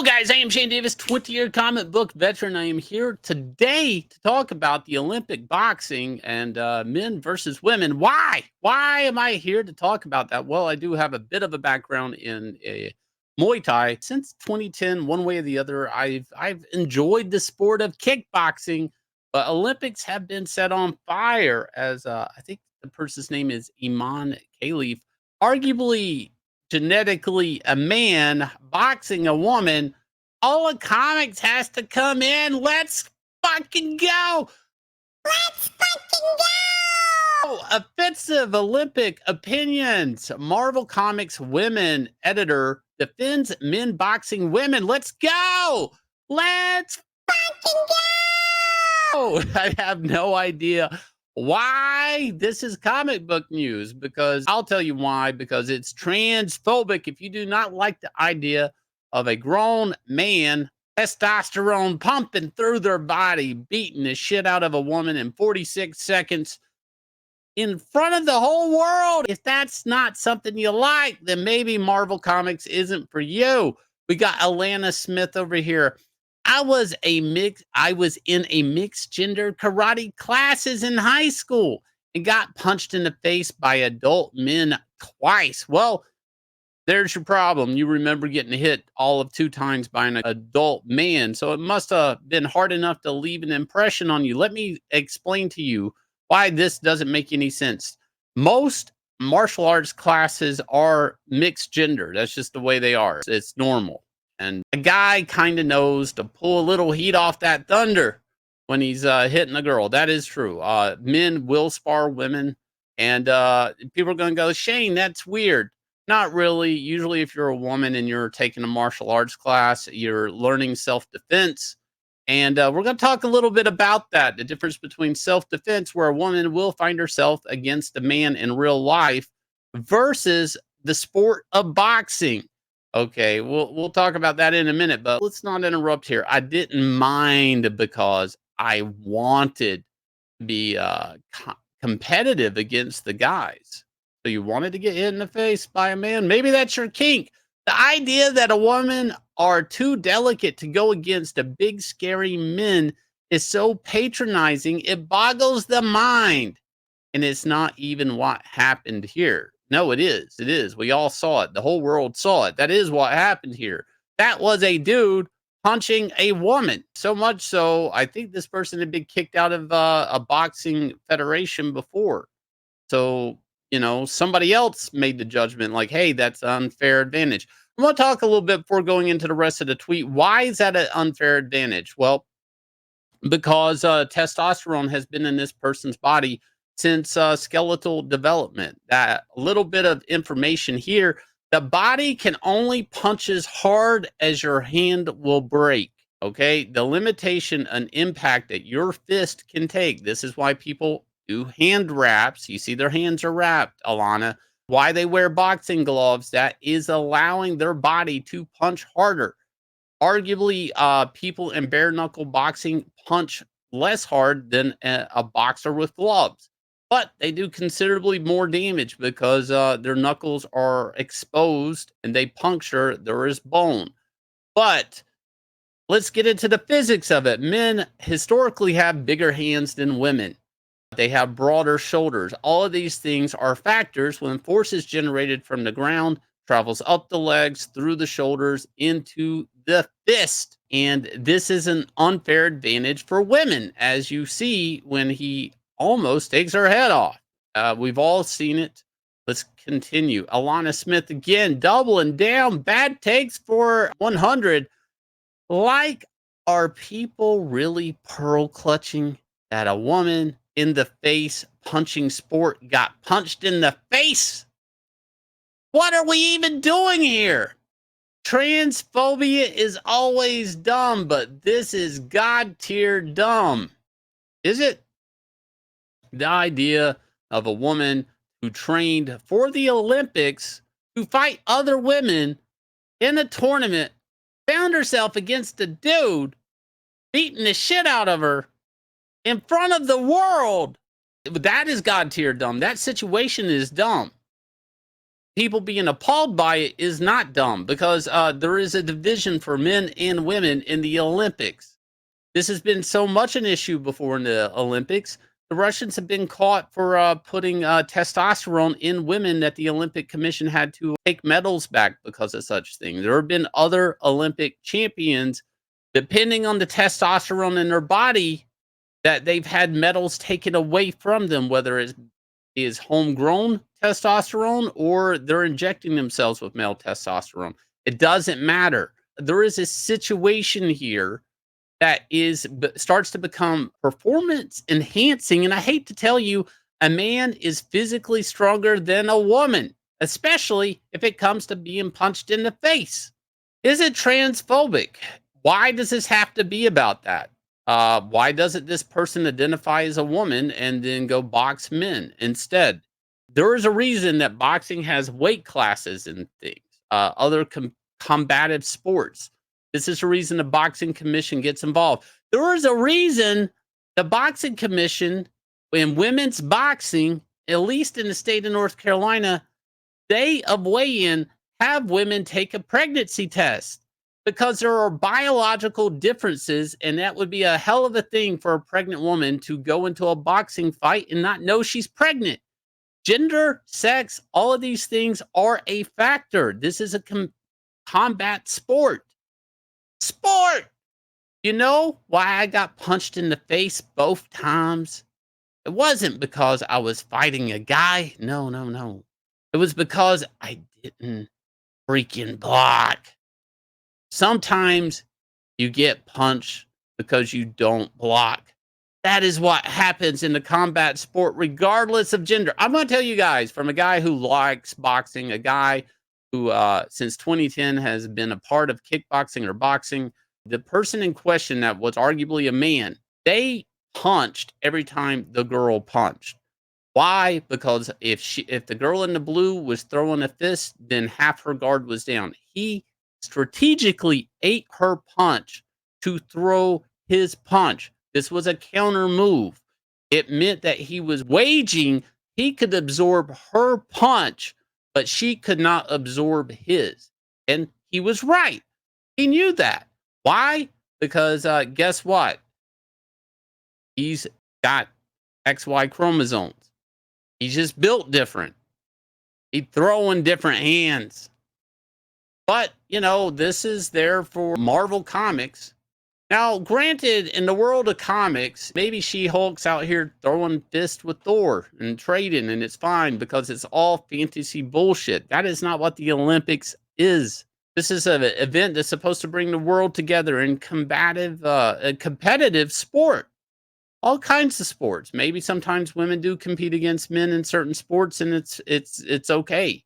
Hello, guys. I am Shane Davis, 20-year comic book veteran. I am here today to talk about the Olympic boxing and men versus women. Why? Why am I here to talk about that? Well, I do have a bit of a background in Muay Thai since 2010. One way or the other, I've enjoyed the sport of kickboxing, but Olympics have been set on fire. As I think the person's name is Iman Khalif, arguably genetically a man boxing a woman. All the comics has to come in. Let's fucking go. Let's fucking go. Offensive Olympic opinions. Marvel Comics women editor defends men boxing women. Let's go. Let's fucking go. I have no idea why this is comic book news, because I'll tell you why. Because it's transphobic. If you do not like the idea of a grown man testosterone pumping through their body, beating the shit out of a woman in 46 seconds in front of the whole world, if that's not something you like, then maybe Marvel Comics isn't for you. We got Alana Smith over here. I was in a mixed gender karate classes in high school and got punched in the face by adult men twice. Well, there's your problem. You remember getting hit all of 2 times by an adult man. So it must have been hard enough to leave an impression on you. Let me explain to you why this doesn't make any sense. Most martial arts classes are mixed gender. That's just the way they are. It's normal. And a guy kind of knows to pull a little heat off that thunder when he's hitting a girl. That is true. Men will spar women. And people are going to go, Shane, that's weird. Not really. Usually, if you're a woman and you're taking a martial arts class, you're learning self-defense. And we're going to talk a little bit about that, the difference between self-defense, where a woman will find herself against a man in real life, versus the sport of boxing. Okay, we'll talk about that in a minute, but let's not interrupt here. I didn't mind because I wanted to be competitive against the guys. So you wanted to get hit in the face by a man? Maybe that's your kink. The idea that a woman are too delicate to go against a big, scary men is so patronizing, it boggles the mind. And it's not even what happened here. No, it is. It is. We all saw it. The whole world saw it. That is what happened here. That was a dude punching a woman. So much so, I think this person had been kicked out of a boxing federation before. So, somebody else made the judgment like, hey, that's an unfair advantage. I'm going to talk a little bit before going into the rest of the tweet. Why is that an unfair advantage? Well, because testosterone has been in this person's body since skeletal development. That little bit of information here, the body can only punch as hard as your hand will break. Okay. The limitation and impact that your fist can take. This is why people do hand wraps. You see their hands are wrapped, Alana. Why they wear boxing gloves. That is allowing their body to punch harder. Arguably, people in bare knuckle boxing punch less hard than a boxer with gloves, but they do considerably more damage because their knuckles are exposed and they puncture. There is bone. But let's get into the physics of it. Men historically have bigger hands than women. They have broader shoulders. All of these things are factors when force is generated from the ground, travels up the legs, through the shoulders, into the fist. And this is an unfair advantage for women, as you see when he almost takes her head off. We've all seen it. Let's continue. Alana Smith again, doubling down. Bad takes for 100. Like, are people really pearl clutching that a woman in the face punching sport got punched in the face? What are we even doing here? Transphobia is always dumb, but this is God tier dumb. Is it? The idea of a woman who trained for the Olympics to fight other women in a tournament found herself against a dude beating the shit out of her in front of the world. That is God tier dumb. That situation is dumb. people being appalled by it is not dumb because there is a division for men and women in the Olympics. This has been so much an issue before in the Olympics. The Russians have been caught for putting testosterone in women that the Olympic Commission had to take medals back because of such things. There have been other Olympic champions, depending on the testosterone in their body, that they've had medals taken away from them, whether it is homegrown testosterone or they're injecting themselves with male testosterone. It doesn't matter. There is a situation here that starts to become performance enhancing. And I hate to tell you, a man is physically stronger than a woman, especially if it comes to being punched in the face. Is it transphobic? Why does this have to be about that? Why doesn't this person identify as a woman and then go box men instead? There is a reason that boxing has weight classes and things, other combative sports. This is the reason the boxing commission gets involved. There is a reason the boxing commission in women's boxing, at least in the state of North Carolina, day of weigh-in, have women take a pregnancy test because there are biological differences, and that would be a hell of a thing for a pregnant woman to go into a boxing fight and not know she's pregnant. Gender, sex, all of these things are a factor. This is a combat sport. Sport! You know why I got punched in the face both times? It wasn't because I was fighting a guy. No, no, no. It was because I didn't freaking block. Sometimes you get punched because you don't block. That is what happens in the combat sport, regardless of gender. I'm going to tell you guys, from a guy who likes boxing, a guy who, since 2010, has been a part of kickboxing or boxing, the person in question that was arguably a man, they punched every time the girl punched. Why? Because if the girl in the blue was throwing a fist, then half her guard was down. He strategically ate her punch to throw his punch. This was a counter move. It meant that he could absorb her punch, but she could not absorb his. And he was right. He knew that. Why? Because guess what? He's got XY chromosomes. He's just built different. He'd throw in different hands. But, this is there for Marvel Comics. Now, granted, in the world of comics, maybe She-Hulk's out here throwing fists with Thor and trading, and it's fine because it's all fantasy bullshit. That is not what the Olympics is. This is an event that's supposed to bring the world together in competitive sport. All kinds of sports. Maybe sometimes women do compete against men in certain sports, and it's okay.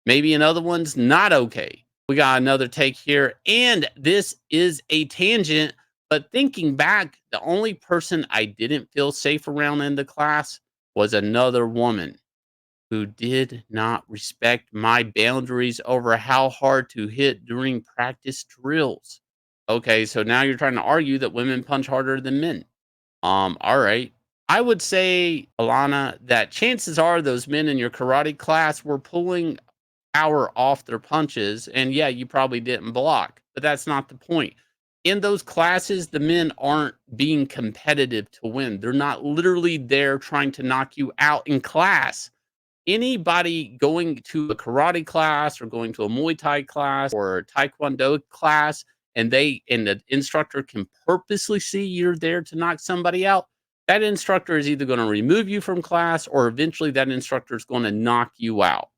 Maybe in other ones, not okay. We got another take here, and this is a tangent, but thinking back, the only person I didn't feel safe around in the class was another woman who did not respect my boundaries over how hard to hit during practice drills. Okay, so now you're trying to argue that women punch harder than men. All right. I would say, Alana, that chances are those men in your karate class were pulling power off their punches. And yeah, you probably didn't block, but that's not the point. In those classes, the men aren't being competitive to win. They're not literally there trying to knock you out in class. Anybody going to a karate class or going to a Muay Thai class or a Taekwondo class, and the instructor can purposely see you're there to knock somebody out, that instructor is either going to remove you from class or eventually that instructor is going to knock you out.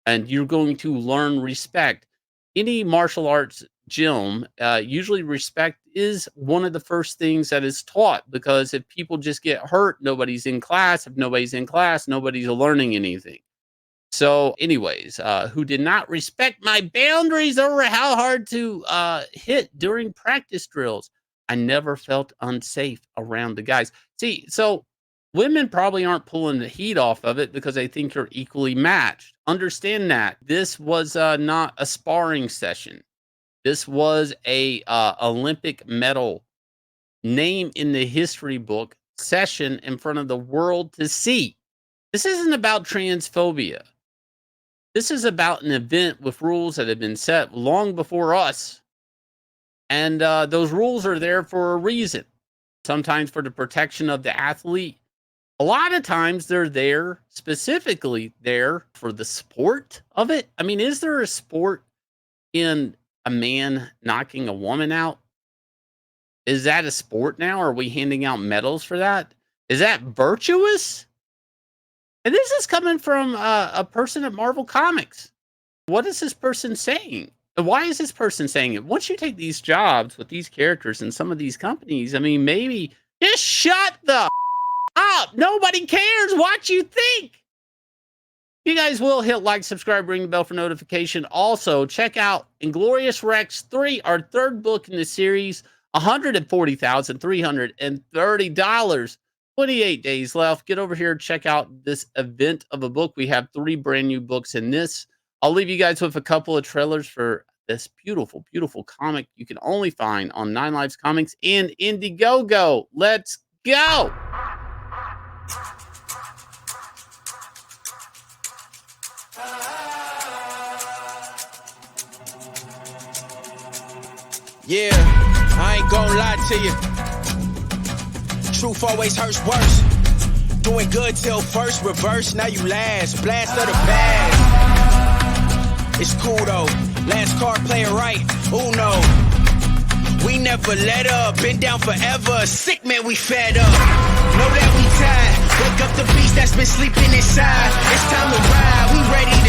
And you're going to learn respect. Any martial arts gym, usually respect is one of the first things that is taught, because if people just get hurt, nobody's in class. If nobody's in class, nobody's learning anything. So, anyways, who did not respect my boundaries over how hard to hit during practice drills. I never felt unsafe around the guys. See, so women probably aren't pulling the heat off of it because they think you're equally matched. Understand that this was not a sparring session. This was a Olympic medal name in the history book session in front of the world to see. This isn't about transphobia. This is about an event with rules that have been set long before us. And those rules are there for a reason. Sometimes for the protection of the athlete. A lot of times they're there specifically there for the sport of it. I mean, is there a sport in a man knocking a woman out? Is that a sport now? Are we handing out medals for that? Is that virtuous? And this is coming from a person at Marvel Comics. What is this person saying? And why is this person saying it? Once you take these jobs with these characters in some of these companies, I mean, maybe just shut the up. Nobody cares what you think. You guys will hit like, subscribe, ring the bell for notification. Also, check out Inglorious Rex 3, our third book in the series, $140,330. 28 days left. Get over here, check out this event of a book. We have 3 brand new books in this. I'll leave you guys with a couple of trailers for this beautiful, beautiful comic you can only find on 9 Lives Comics and Indiegogo. Let's go. Yeah, I ain't gonna lie to you. Truth always hurts worse. Doing good till first, reverse, now you last. Blast of the past. It's cool though. Last card playing right. Uno. We never let up. Been down forever. Sick man, we fed up. Know that we tired. Wake up the beast that's been sleeping inside. It's time to ride. We ready to